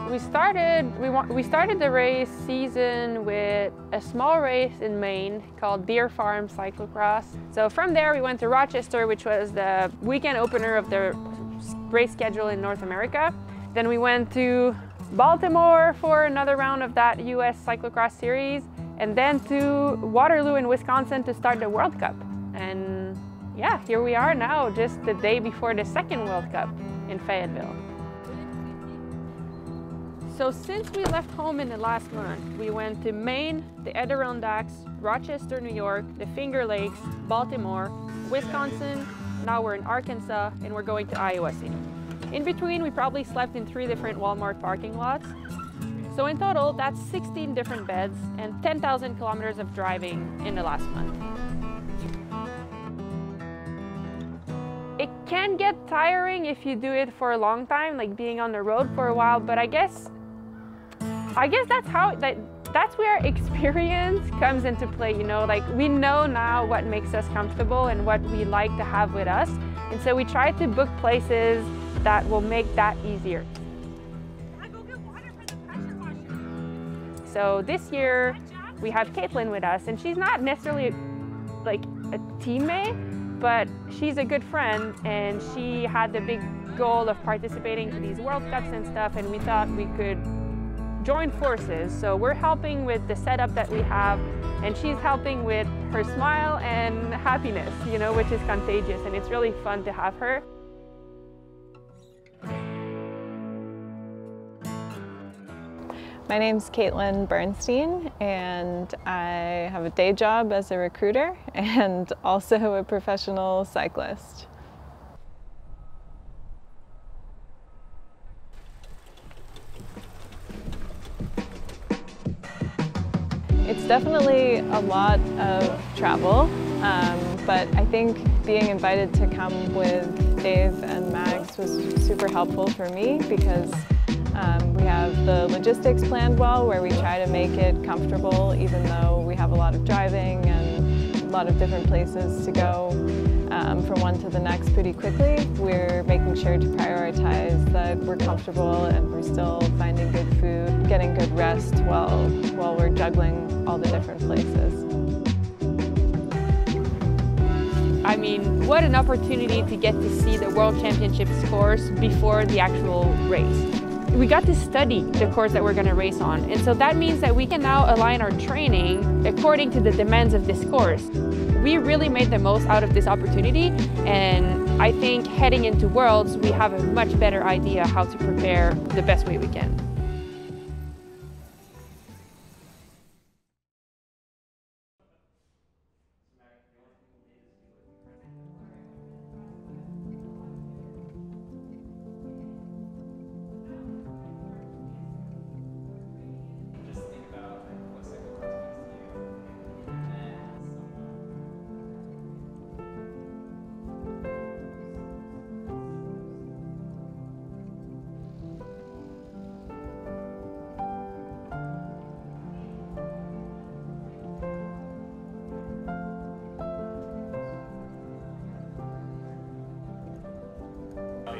We started the race season with a small race in Maine called Deer Farm Cyclocross. So from there we went to Rochester, which was the weekend opener of the race schedule in North America. Then we went to Baltimore for another round of that US Cyclocross series, and then to Waterloo in Wisconsin to start the World Cup. And yeah, here we are now, just the day before the second World Cup in Fayetteville. So since we left home in the last month, we went to Maine, the Adirondacks, Rochester, New York, the Finger Lakes, Baltimore, Wisconsin, now we're in Arkansas, and we're going to Iowa soon. In between, we probably slept in 3 different Walmart parking lots. So in total, that's 16 different beds and 10,000 kilometers of driving in the last month. It can get tiring if you do it for a long time, like being on the road for a while, but I guess that's where experience comes into play, you know, like we know now what makes us comfortable and what we like to have with us. And so we try to book places that will make that easier. Can I go get water for the pressure washer? So this year we have Caitlin with us, and she's not necessarily like a teammate, but she's a good friend, and she had the big goal of participating in these World Cups and stuff, and we thought we could join forces. So we're helping with the setup that we have, and she's helping with her smile and happiness, you know, which is contagious, and it's really fun to have her. My name's Caitlin Bernstein, and I have a day job as a recruiter and also a professional cyclist. It's definitely a lot of travel, but I think being invited to come with Dave and Mags was super helpful for me because we have the logistics planned well, where we try to make it comfortable even though we have a lot of driving and a lot of different places to go from one to the next pretty quickly. We're making sure to prioritize that we're comfortable and we're still finding good food, getting good rest while we're juggling all the different places. I mean, what an opportunity to get to see the World Championships course before the actual race. We got to study the course that we're going to race on, and so that means that we can now align our training according to the demands of this course. We really made the most out of this opportunity, and I think heading into Worlds, we have a much better idea how to prepare the best way we can.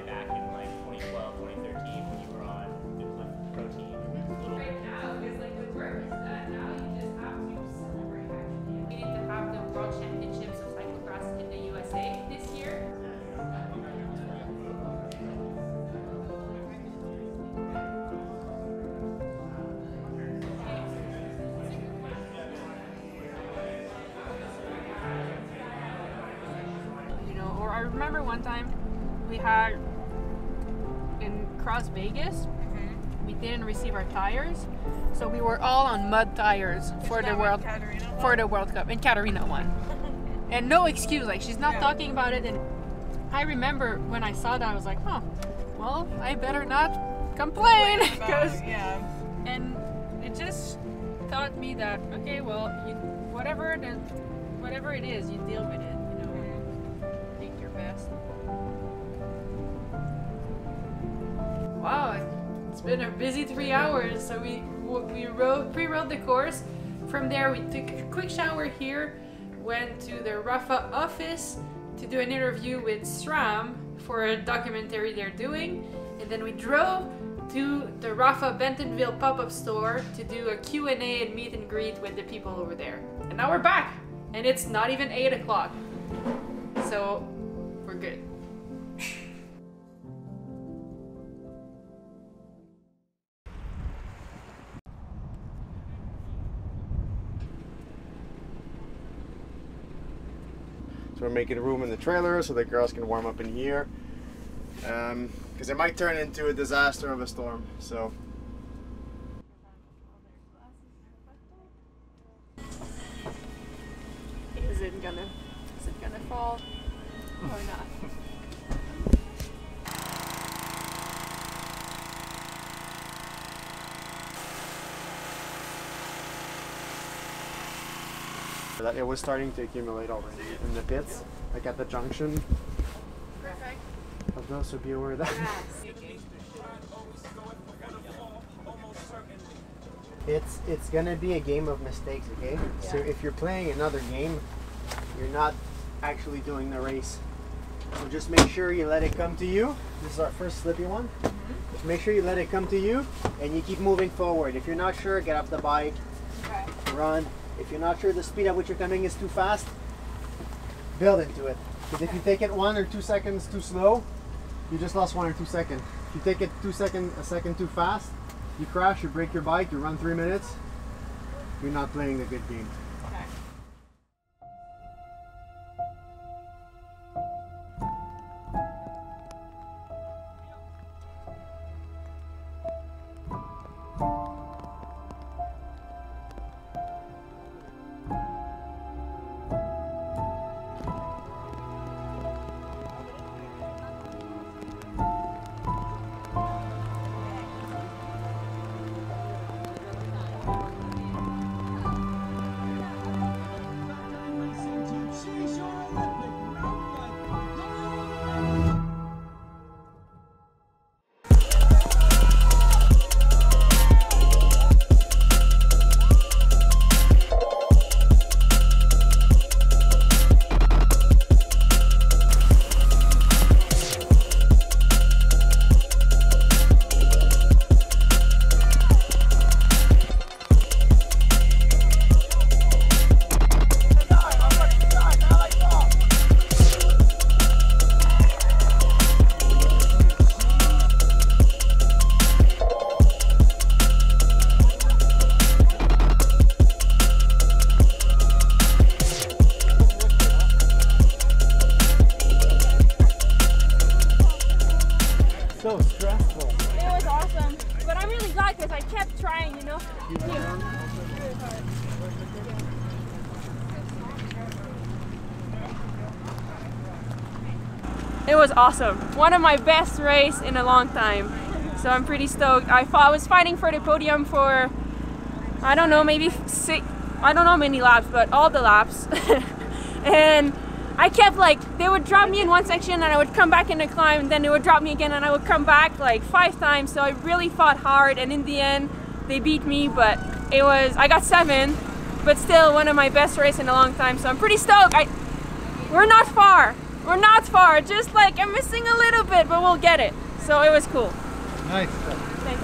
Back in like 2012, 2013 when you were on the protein. Right now, because like the work is done, now you just have to celebrate actually. We need to have the World Championships of Cyclocross in the USA this year. You know, or I remember one time we had in Cross Vegas, we didn't receive our tires, so we were all on mud tires for the World Cup, and Katarina won. And no excuse, like she's not talking about it. And I remember when I saw that, I was like, huh, well, I better not complain, and it just taught me that okay, well, whatever it is, you deal with it, you know, make your best. Wow, it's been a busy 3 hours. So we pre-rode the course. From there, we took a quick shower here, went to the Rapha office to do an interview with SRAM for a documentary they're doing, and then we drove to the Rapha Bentonville pop-up store to do a Q&A and meet and greet with the people over there. And now we're back, and it's not even 8 o'clock, so we're good. So we're making room in the trailer so the girls can warm up in here, because it might turn into a disaster of a storm. So Is it gonna fall or not? it was starting to accumulate already in the pits, like at the junction. Perfect. Of those would be aware of that. It's gonna be a game of mistakes, okay? Yeah. So if you're playing another game, you're not actually doing the race. So just make sure you let it come to you. This is our first slippy one. Just make sure you let it come to you and you keep moving forward. If you're not sure, get off the bike, run. If you're not sure the speed at which you're coming is too fast, build into it. Because if you take it 1 or 2 seconds too slow, you just lost 1 or 2 seconds. If you take it a second too fast, you crash, you break your bike, you run 3 minutes, you're not playing a good game. So stressful. It was awesome, but I'm really glad because I kept trying, you know. It was awesome. One of my best races in a long time. So I'm pretty stoked. I was fighting for the podium for, I don't know, maybe 6, I don't know how many laps, but all the laps. And I kept they would drop me in one section and I would come back in the climb, and then they would drop me again and I would come back like 5 times. So I really fought hard, and in the end they beat me, but I got 7, but still one of my best races in a long time. So I'm pretty stoked. We're not far, just I'm missing a little bit, but we'll get it. So it was cool. Nice. Thanks.